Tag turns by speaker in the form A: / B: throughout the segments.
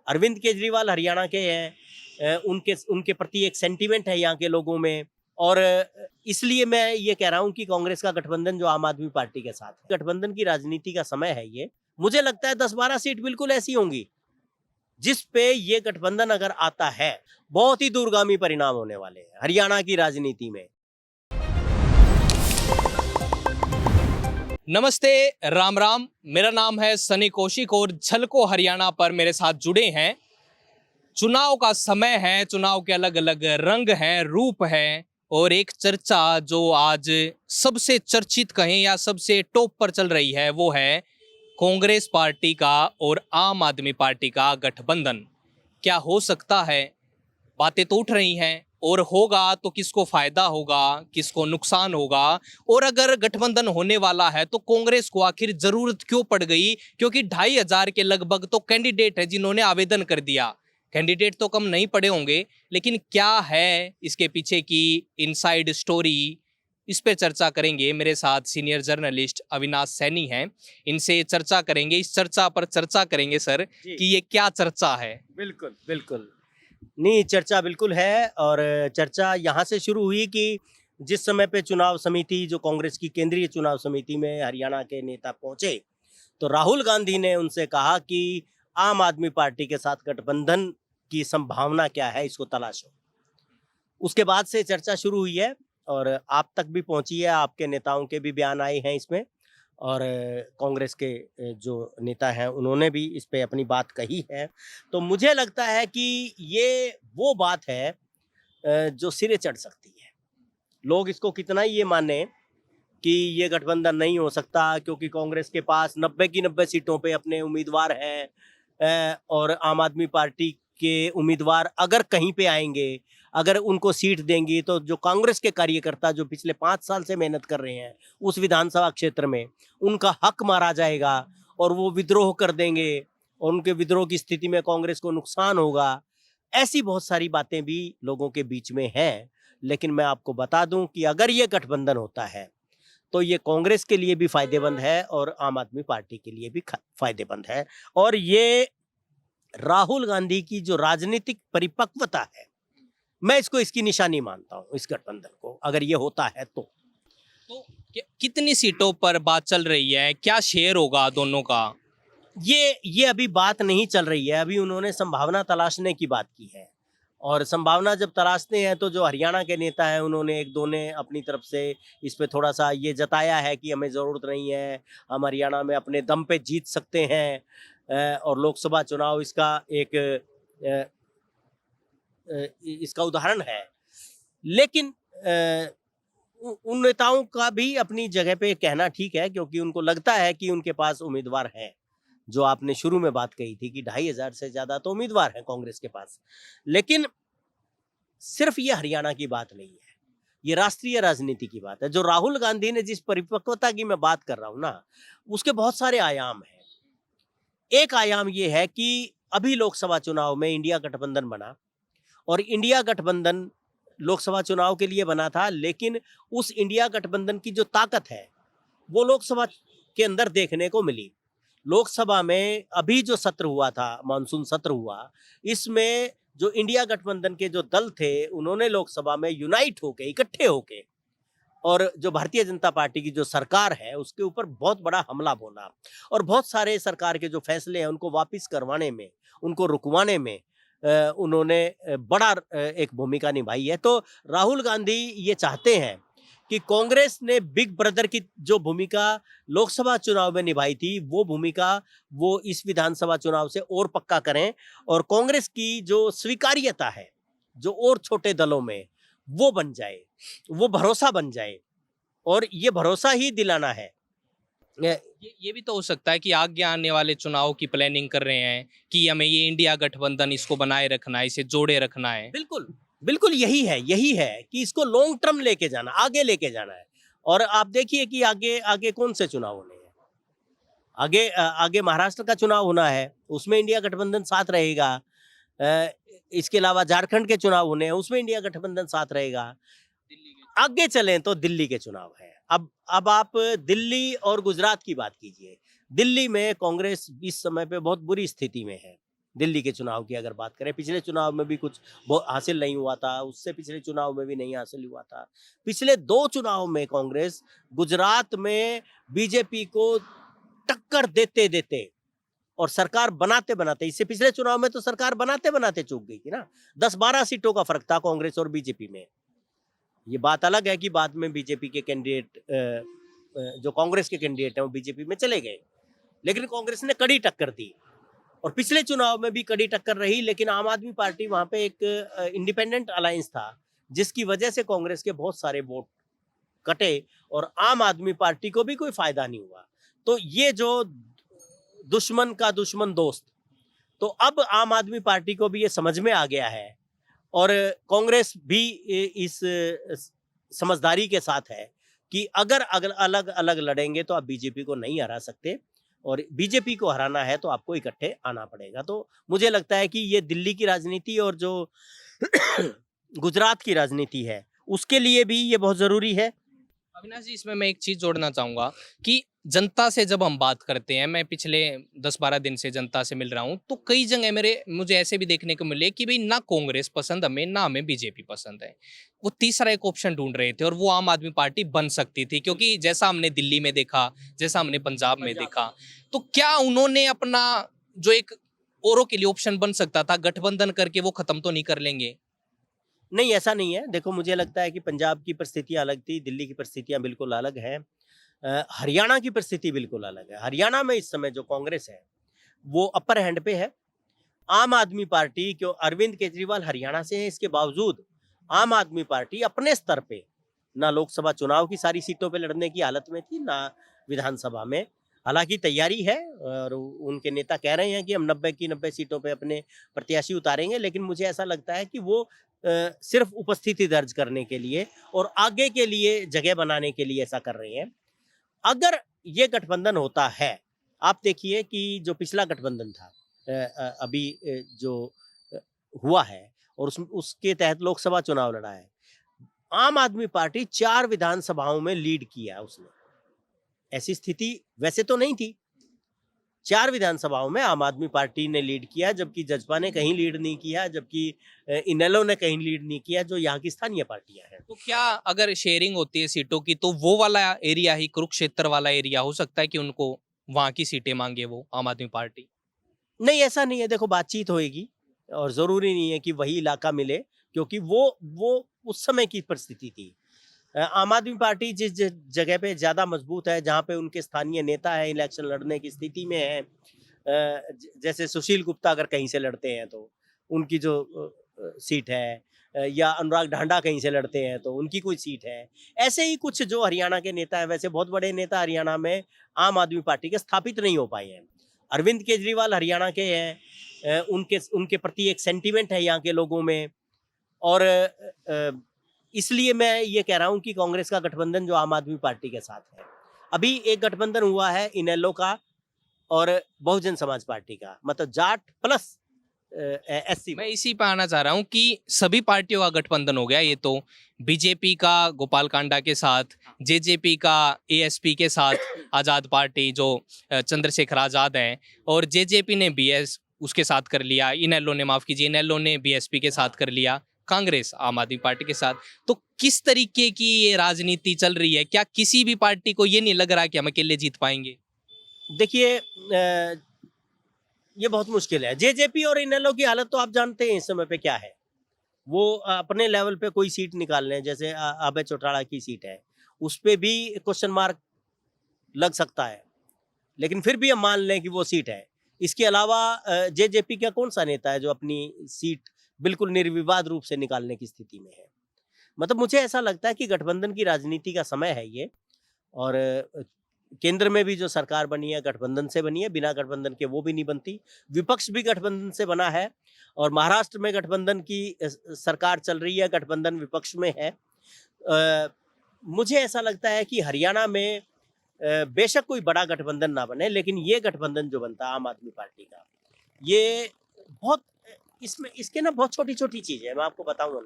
A: अरविंद केजरीवाल हरियाणा के हैं, उनके उनके प्रति एक सेंटीमेंट है यहाँ के लोगों में। और इसलिए मैं ये कह रहा हूँ कि कांग्रेस का गठबंधन जो आम आदमी पार्टी के साथ है, गठबंधन की राजनीति का समय है ये। मुझे लगता है 10-12 सीट बिल्कुल ऐसी होंगी जिस पे ये गठबंधन अगर आता है, बहुत ही दूरगामी परिणाम होने वाले हैं हरियाणा की राजनीति में।
B: नमस्ते, राम राम। मेरा नाम है सनी कौशिक और झलको हरियाणा पर मेरे साथ जुड़े हैं। चुनाव का समय है, चुनाव के अलग अलग रंग हैं, रूप हैं, और एक चर्चा जो आज सबसे चर्चित कहें या सबसे टॉप पर चल रही है वो है कांग्रेस पार्टी का और आम आदमी पार्टी का गठबंधन। क्या हो सकता है? बातें तो उठ रही हैं, और होगा तो किसको फायदा होगा, किसको नुकसान होगा, और अगर गठबंधन होने वाला है तो कांग्रेस को आखिर जरूरत क्यों पड़ गई? क्योंकि 2,500 के लगभग तो कैंडिडेट है जिन्होंने आवेदन कर दिया। कैंडिडेट तो कम नहीं पड़े होंगे, लेकिन क्या है इसके पीछे की इनसाइड स्टोरी, इस पे चर्चा करेंगे। मेरे साथ सीनियर जर्नलिस्ट अविनाश सैनी हैं, इनसे चर्चा करेंगे, इस चर्चा पर चर्चा करेंगे सर कि ये क्या चर्चा है।
A: बिल्कुल बिल्कुल नहीं, चर्चा बिल्कुल है। और चर्चा यहाँ से शुरू हुई कि जिस समय पे चुनाव समिति, जो कांग्रेस की केंद्रीय चुनाव समिति में हरियाणा के नेता पहुंचे, तो राहुल गांधी ने उनसे कहा कि आम आदमी पार्टी के साथ गठबंधन की संभावना क्या है, इसको तलाशो। उसके बाद से चर्चा शुरू हुई है और आप तक भी पहुंची है, आपके नेताओं के भी बयान आए हैं इसमें। और कांग्रेस के जो नेता हैं उन्होंने भी इस पे अपनी बात कही है। तो मुझे लगता है कि ये वो बात है जो सिरे चढ़ सकती है। लोग इसको कितना ही ये माने कि ये गठबंधन नहीं हो सकता क्योंकि कांग्रेस के पास 90 की 90 सीटों पे अपने उम्मीदवार हैं, और आम आदमी पार्टी के उम्मीदवार अगर कहीं पे आएंगे, अगर उनको सीट देंगी, तो जो कांग्रेस के कार्यकर्ता जो पिछले 5 साल से मेहनत कर रहे हैं उस विधानसभा क्षेत्र में, उनका हक मारा जाएगा और वो विद्रोह कर देंगे और उनके विद्रोह की स्थिति में कांग्रेस को नुकसान होगा। ऐसी बहुत सारी बातें भी लोगों के बीच में हैं। लेकिन मैं आपको बता दूं कि अगर ये गठबंधन होता है तो ये कांग्रेस के लिए भी फायदेमंद है और आम आदमी पार्टी के लिए भी फायदेमंद है। और ये राहुल गांधी की जो राजनीतिक परिपक्वता है, मैं इसको इसकी निशानी मानता हूं, इस गठबंधन को अगर ये होता है तो।
B: कितनी सीटों पर बात चल रही है? क्या शेयर होगा दोनों का?
A: ये अभी बात नहीं चल रही है। अभी उन्होंने संभावना तलाशने की बात की है, और संभावना जब तलाशते हैं तो जो हरियाणा के नेता हैं उन्होंने एक दो ने अपनी तरफ से इस पे थोड़ा सा ये जताया है कि हमें ज़रूरत नहीं है, हम हरियाणा में अपने दम पे जीत सकते हैं। और लोकसभा चुनाव इसका एक इसका उदाहरण है। लेकिन उन नेताओं का भी अपनी जगह पे कहना ठीक है, क्योंकि उनको लगता है कि उनके पास उम्मीदवार हैं। जो आपने शुरू में बात कही थी कि 2,500 से ज्यादा तो उम्मीदवार हैं कांग्रेस के पास। लेकिन सिर्फ ये हरियाणा की बात नहीं है, ये राष्ट्रीय राजनीति की बात है। जो राहुल गांधी ने जिस परिपक्वता की मैं बात कर रहा हूं ना, उसके बहुत सारे आयाम हैं। एक आयाम ये है कि अभी लोकसभा चुनाव में इंडिया गठबंधन बना, और इंडिया गठबंधन लोकसभा चुनाव के लिए बना था, लेकिन उस इंडिया गठबंधन की जो ताकत है वो लोकसभा के अंदर देखने को मिली। लोकसभा में अभी जो सत्र हुआ था, मानसून सत्र हुआ, इसमें जो इंडिया गठबंधन के जो दल थे उन्होंने लोकसभा में यूनाइट होके, इकट्ठे होके, और जो भारतीय जनता पार्टी की जो सरकार है उसके ऊपर बहुत बड़ा हमला बोला। और बहुत सारे सरकार के जो फैसले हैं उनको वापस करवाने में, उनको रुकवाने में उन्होंने बड़ा एक भूमिका निभाई है। तो राहुल गांधी ये चाहते हैं कि कांग्रेस ने बिग ब्रदर की जो भूमिका लोकसभा चुनाव में निभाई थी, वो भूमिका वो इस विधानसभा चुनाव से और पक्का करें, और कांग्रेस की जो स्वीकार्यता है जो और छोटे दलों में वो बन जाए, वो भरोसा बन जाए। और ये भरोसा ही दिलाना है।
B: ये भी तो हो सकता है कि आगे आने वाले चुनाव की प्लानिंग कर रहे हैं कि हमें ये इंडिया गठबंधन इसको बनाए रखना है, इसे जोड़े रखना है।
A: बिल्कुल बिल्कुल यही है कि इसको लॉन्ग टर्म लेके जाना, आगे लेके जाना है। और आप देखिए कि आगे आगे कौन से चुनाव होने हैं। आगे महाराष्ट्र का चुनाव होना है, उसमें इंडिया गठबंधन साथ रहेगा। इसके अलावा झारखंड के चुनाव होने हैं, उसमें इंडिया गठबंधन साथ रहेगा। आगे चलें तो दिल्ली के चुनाव है। अब आप दिल्ली और गुजरात की बात कीजिए। दिल्ली में कांग्रेस इस समय पे बहुत बुरी स्थिति में है। दिल्ली के चुनाव की अगर बात करें, पिछले चुनाव में भी कुछ हासिल नहीं हुआ था, उससे पिछले चुनाव में भी नहीं हासिल हुआ था। पिछले 2 चुनाव में कांग्रेस गुजरात में बीजेपी को टक्कर देते-देते और सरकार बनाते-बनाते, इससे पिछले चुनाव में तो सरकार बनाते-बनाते चूक गई थी ना। 10-12 सीटों का फ़र्क था कांग्रेस और बीजेपी में। ये बात अलग है कि बाद में बीजेपी के कैंडिडेट जो कांग्रेस के कैंडिडेट हैं वो बीजेपी में चले गए। लेकिन कांग्रेस ने कड़ी टक्कर दी और पिछले चुनाव में भी कड़ी टक्कर रही, लेकिन आम आदमी पार्टी वहाँ पे एक इंडिपेंडेंट अलायंस था, जिसकी वजह से कांग्रेस के बहुत सारे वोट कटे और आम आदमी पार्टी को भी कोई फ़ायदा नहीं हुआ। तो ये जो दुश्मन का दुश्मन दोस्त, तो अब आम आदमी पार्टी को भी ये समझ में आ गया है और कांग्रेस भी इस समझदारी के साथ है कि अगर अलग अलग लड़ेंगे तो आप बीजेपी को नहीं हरा सकते और बीजेपी को हराना है तो आपको इकट्ठे आना पड़ेगा। तो मुझे लगता है कि ये दिल्ली की राजनीति और जो गुजरात की राजनीति है उसके लिए भी ये बहुत ज़रूरी है।
B: अविनाश जी, इसमें मैं एक चीज जोड़ना चाहूंगा कि जनता से जब हम बात करते हैं, मैं पिछले 10-12 दिन से जनता से मिल रहा हूं, तो कई जगह मुझे ऐसे भी देखने को मिले कि भाई ना कांग्रेस पसंद हमें, ना हमें बीजेपी पसंद है। वो तीसरा एक ऑप्शन ढूंढ रहे थे और वो आम आदमी पार्टी बन सकती थी, क्योंकि जैसा हमने दिल्ली में देखा, जैसा हमने पंजाब में देखा, तो क्या उन्होंने अपना जो एक औरों के लिए ऑप्शन बन सकता था, गठबंधन करके वो खत्म तो नहीं कर लेंगे?
A: नहीं, ऐसा नहीं है। देखो, मुझे लगता है कि पंजाब की परिस्थितियाँ अलग थी, दिल्ली की परिस्थितियाँ बिल्कुल अलग हैं। हरियाणा की परिस्थिति बिल्कुल अलग है। हरियाणा में इस समय जो कांग्रेस है, वो अपर हैंड पे है। आम आदमी पार्टी, क्यों अरविंद केजरीवाल हरियाणा से हैं, इसके बावजूद आम आदमी पार्टी अपने स्तर पे ना लोकसभा चुनाव की सारी सीटों पे लड़ने की हालत में थी, ना विधानसभा में। हालाँकि तैयारी है और उनके नेता कह रहे हैं कि हम 90 की 90 सीटों पे अपने प्रत्याशी उतारेंगे, लेकिन मुझे ऐसा लगता है कि वो सिर्फ़ उपस्थिति दर्ज करने के लिए और आगे के लिए जगह बनाने के लिए ऐसा कर रहे हैं। अगर ये गठबंधन होता है, आप देखिए कि जो पिछला गठबंधन था अभी जो अ, हुआ है और उसके तहत लोकसभा चुनाव लड़ा है। आम आदमी पार्टी 4 विधानसभाओं में लीड किया उसने। ऐसी स्थिति वैसे तो नहीं थी। 4 विधानसभाओं में आम आदमी पार्टी ने लीड किया, जबकि जसपा ने कहीं लीड नहीं किया, जबकि इनेलो ने कहीं लीड नहीं किया, जो यहाँ की स्थानीय पार्टियाँ हैं।
B: तो क्या अगर शेयरिंग होती है सीटों की, तो वो वाला एरिया ही, कुरुक्षेत्र वाला एरिया हो सकता है कि उनको वहां की सीटें मांगे वो आम आदमी पार्टी?
A: नहीं, ऐसा नहीं है। देखो, बातचीत होएगी और ज़रूरी नहीं है कि वही इलाका मिले, क्योंकि वो उस समय की परिस्थिति थी। आम आदमी पार्टी जिस जगह पे ज़्यादा मजबूत है, जहाँ पे उनके स्थानीय नेता हैं, इलेक्शन लड़ने की स्थिति में हैं, जैसे सुशील गुप्ता अगर कहीं से लड़ते हैं तो उनकी जो सीट है, या अनुराग ढांडा कहीं से लड़ते हैं तो उनकी कोई सीट है। ऐसे ही कुछ जो हरियाणा के नेता हैं, वैसे बहुत बड़े नेता हरियाणा में आम आदमी पार्टी के स्थापित नहीं हो पाए हैं। अरविंद केजरीवाल हरियाणा के हैं, उनके उनके प्रति एक सेंटिमेंट है यहाँ के लोगों में और इसलिए मैं ये कह रहा हूँ कि कांग्रेस का गठबंधन जो आम आदमी पार्टी के साथ है। अभी एक गठबंधन हुआ है इनेलो का और बहुजन समाज पार्टी का, मतलब जाट प्लस एससी।
B: मैं इसी पे आना चाह रहा हूँ कि सभी पार्टियों का गठबंधन हो गया। ये तो बीजेपी का गोपाल कांडा के साथ, जेजेपी का एएसपी के साथ, आज़ाद पार्टी जो चंद्रशेखर आज़ाद हैं, और जेजेपी ने बीएस उसके साथ कर लिया, इनेलो ने, माफ़ कीजिए, इनेलो ने बीएसपी के साथ कर लिया, कांग्रेस आम आदमी पार्टी के साथ। तो किस तरीके की ये राजनीति चल रही है? क्या किसी भी पार्टी को ये नहीं लग रहा कि हम अकेले जीत पाएंगे?
A: देखिए, ये बहुत मुश्किल है। जेजेपी और इनेलो की हालत तो आप जानते हैं इस समय पे क्या है। वो अपने लेवल पे कोई सीट निकाल लें, जैसे अभय चौटाला की सीट है, उस पे भी क्वेश्चन मार्क लग सकता है, लेकिन फिर भी हम मान लें कि वो सीट है। इसके अलावा जेजेपी का कौन सा नेता है जो अपनी सीट बिल्कुल निर्विवाद रूप से निकालने की स्थिति में है? मतलब मुझे ऐसा लगता है कि गठबंधन की राजनीति का समय है ये और केंद्र में भी जो सरकार बनी है गठबंधन से बनी है, बिना गठबंधन के वो भी नहीं बनती। विपक्ष भी गठबंधन से बना है और महाराष्ट्र में गठबंधन की सरकार चल रही है, गठबंधन विपक्ष में है। मुझे ऐसा लगता है कि हरियाणा में बेशक कोई बड़ा गठबंधन ना बने, लेकिन ये गठबंधन जो बनता है आम आदमी पार्टी का, ये बहुत इसमें इसके ना बहुत छोटी-छोटी चीज़ें हैं, मैं आपको बताऊँगा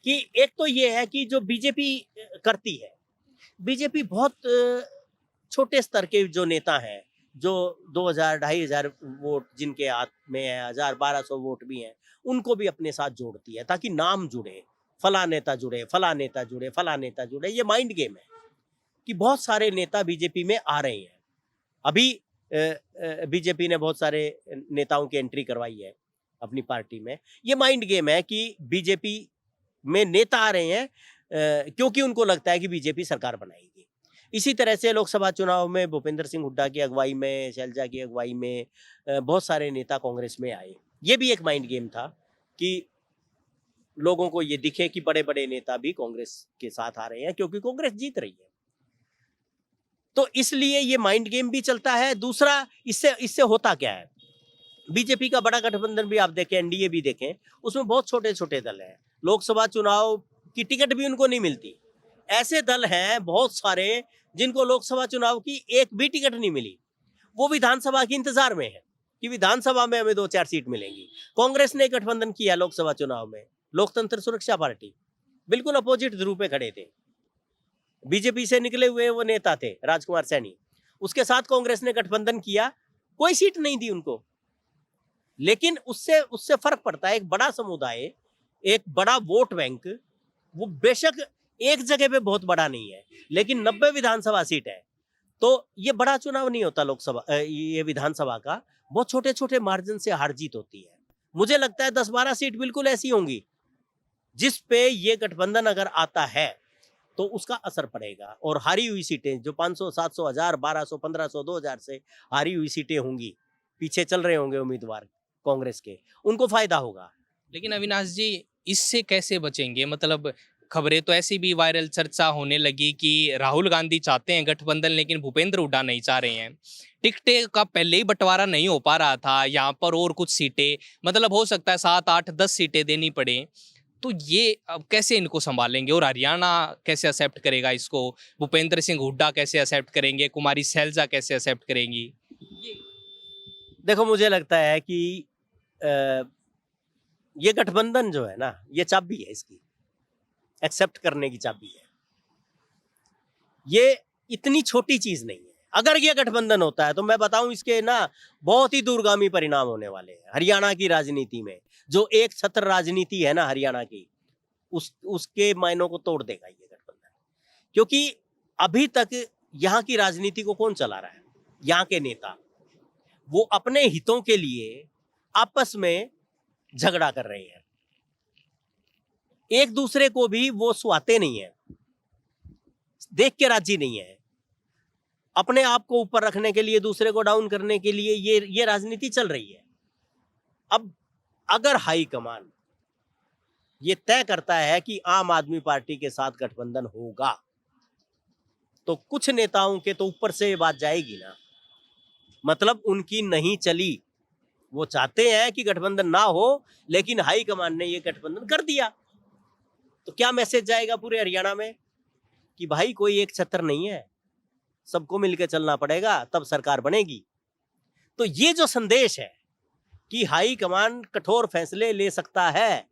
A: कि एक तो ये है कि जो बीजेपी करती है, बीजेपी बहुत छोटे स्तर के जो नेता हैं, जो 2000 2500 वोट जिनके हाथ में है, 1000 1200 वोट भी हैं, उनको भी अपने साथ जोड़ती है ताकि नाम जुड़े, फला नेता जुड़े, फला नेता जुड़े, फला नेता जुड़े। ये माइंड गेम है कि बहुत सारे नेता बीजेपी में आ रहे हैं। अभी बीजेपी ने बहुत सारे नेताओं की एंट्री करवाई है अपनी पार्टी में। ये माइंड गेम है कि बीजेपी में नेता आ रहे हैं क्योंकि उनको लगता है कि बीजेपी सरकार बनाएगी। इसी तरह से लोकसभा चुनाव में भूपेंद्र सिंह हुड्डा की अगुवाई में, शैलजा की अगुवाई में बहुत सारे नेता कांग्रेस में आए। ये भी एक माइंड गेम था कि लोगों को ये दिखे कि बड़े बड़े नेता भी कांग्रेस के साथ आ रहे हैं क्योंकि कांग्रेस जीत रही है। तो इसलिए ये माइंड गेम भी चलता है। दूसरा, इससे होता क्या है, बीजेपी का बड़ा गठबंधन भी आप देखें, एनडीए भी देखें, उसमें बहुत छोटे छोटे दल हैं। लोकसभा चुनाव की टिकट भी उनको नहीं मिलती। ऐसे दल हैं बहुत सारे जिनको लोकसभा चुनाव की एक भी टिकट नहीं मिली, वो विधानसभा के इंतजार में है कि विधानसभा में हमें 2-4 सीट मिलेंगी। कांग्रेस ने गठबंधन किया लोकसभा चुनाव में, लोकतंत्र सुरक्षा पार्टी, बिल्कुल अपोजिट ध्रुव पे खड़े थे। बीजेपी से निकले हुए वो नेता थे राजकुमार सैनी, उसके साथ कांग्रेस ने गठबंधन किया, कोई सीट नहीं दी उनको। लेकिन उससे फर्क पड़ता है। एक बड़ा समुदाय, एक बड़ा वोट बैंक, वो बेशक एक जगह पे बहुत बड़ा नहीं है, लेकिन 90 विधानसभा सीट है, तो ये बड़ा चुनाव नहीं होता लोकसभा, ये विधानसभा का बहुत छोटे छोटे मार्जिन से हार जीत होती है। मुझे लगता है 10-12 सीट बिल्कुल ऐसी होंगी जिस पे ये गठबंधन अगर आता है तो उसका असर पड़ेगा। और हारी हुई सीटें जो 500, 700, 1000, 1200, 1500, 2000 से हारी हुई सीटें होंगी, पीछे चल रहे होंगे उम्मीदवार कांग्रेस के, उनको फायदा होगा।
B: लेकिन अविनाश जी, इससे कैसे बचेंगे? मतलब खबरें तो ऐसी भी वायरल चर्चा होने लगी कि राहुल गांधी चाहते हैं गठबंधन, लेकिन भूपेंद्र हुड्डा नहीं चाह रहे हैं। टिकटें का पहले ही बंटवारा नहीं हो पा रहा था, यहाँ पर और कुछ सीटें, मतलब हो सकता है 7, 8, 10 सीटें देनी पड़े। तो ये अब कैसे इनको संभालेंगे? और हरियाणा कैसे एक्सेप्ट करेगा इसको? भूपेंद्र सिंह हुड्डा कैसे एक्सेप्ट करेंगे? कुमारी शैलजा कैसे एक्सेप्ट करेंगी?
A: देखो, मुझे लगता है कि ये गठबंधन जो है ना, ये चाबी है इसकी, एक्सेप्ट करने की चाबी है। ये इतनी छोटी चीज नहीं है। अगर ये गठबंधन होता है तो मैं बताऊं, इसके ना बहुत ही दूरगामी परिणाम होने वाले हैं हरियाणा की राजनीति में। जो एक छत्र राजनीति है ना हरियाणा की, उसके मायनों को तोड़ देगा ये गठबंधन। क्योंकि अभी तक यहाँ की राजनीति को कौन चला रहा है? यहाँ के नेता, वो अपने हितों के लिए आपस में झगड़ा कर रहे हैं, एक दूसरे को भी वो सुहाते नहीं है, देख के राजी नहीं है। अपने आप को ऊपर रखने के लिए, दूसरे को डाउन करने के लिए ये राजनीति चल रही है। अब अगर हाईकमान ये तय करता है कि आम आदमी पार्टी के साथ गठबंधन होगा, तो कुछ नेताओं के तो ऊपर से ये बात जाएगी ना, मतलब उनकी नहीं चली। वो चाहते हैं कि गठबंधन ना हो, लेकिन हाईकमान ने ये गठबंधन कर दिया, तो क्या मैसेज जाएगा पूरे हरियाणा में कि भाई कोई एक छत्र नहीं है, सबको मिलकर चलना पड़ेगा, तब सरकार बनेगी। तो ये जो संदेश है कि हाईकमान कठोर फैसले ले सकता है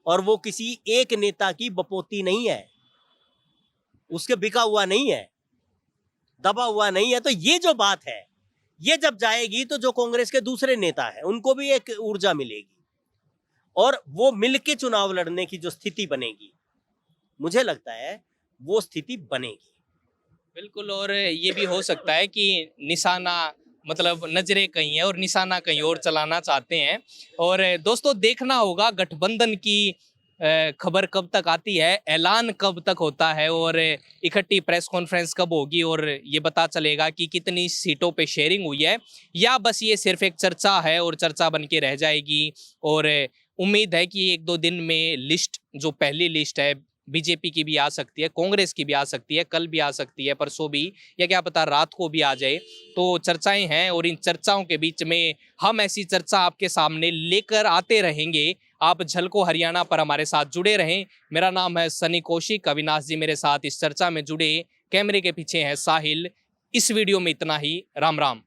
A: और वो किसी एक नेता की बपोती नहीं है, उसके बिका हुआ नहीं है, दबा हुआ नहीं है, तो ये जो बात है, ये जब जाएगी तो जो कांग्रेस के दूसरे नेता हैं उनको भी एक ऊर्जा मिलेगी और वो मिलके चुनाव लड़ने की जो स्थिति बनेगी, मुझे लगता है वो स्थिति बनेगी।
B: बिल्कुल। और ये भी हो सकता है कि निशाना, मतलब नजरें कहीं है और निशाना कहीं और चलाना चाहते हैं। और दोस्तों, देखना होगा गठबंधन की खबर कब तक आती है, ऐलान कब तक होता है और इकट्ठी प्रेस कॉन्फ्रेंस कब होगी, और ये पता चलेगा कि कितनी सीटों पे शेयरिंग हुई है, या बस ये सिर्फ एक चर्चा है और चर्चा बन के रह जाएगी। और उम्मीद है कि 1-2 दिन में लिस्ट, जो पहली लिस्ट है, बीजेपी की भी आ सकती है, कांग्रेस की भी आ सकती है, कल भी आ सकती है, परसों भी, या क्या पता रात को भी आ जाए। तो चर्चाएं हैं और इन चर्चाओं के बीच में हम ऐसी चर्चा आपके सामने लेकर आते रहेंगे। आप झलको हरियाणा पर हमारे साथ जुड़े रहें। मेरा नाम है सनी कौशिक। अविनाश जी मेरे साथ इस चर्चा में जुड़े, कैमरे के पीछे है साहिल। इस वीडियो में इतना ही। राम राम।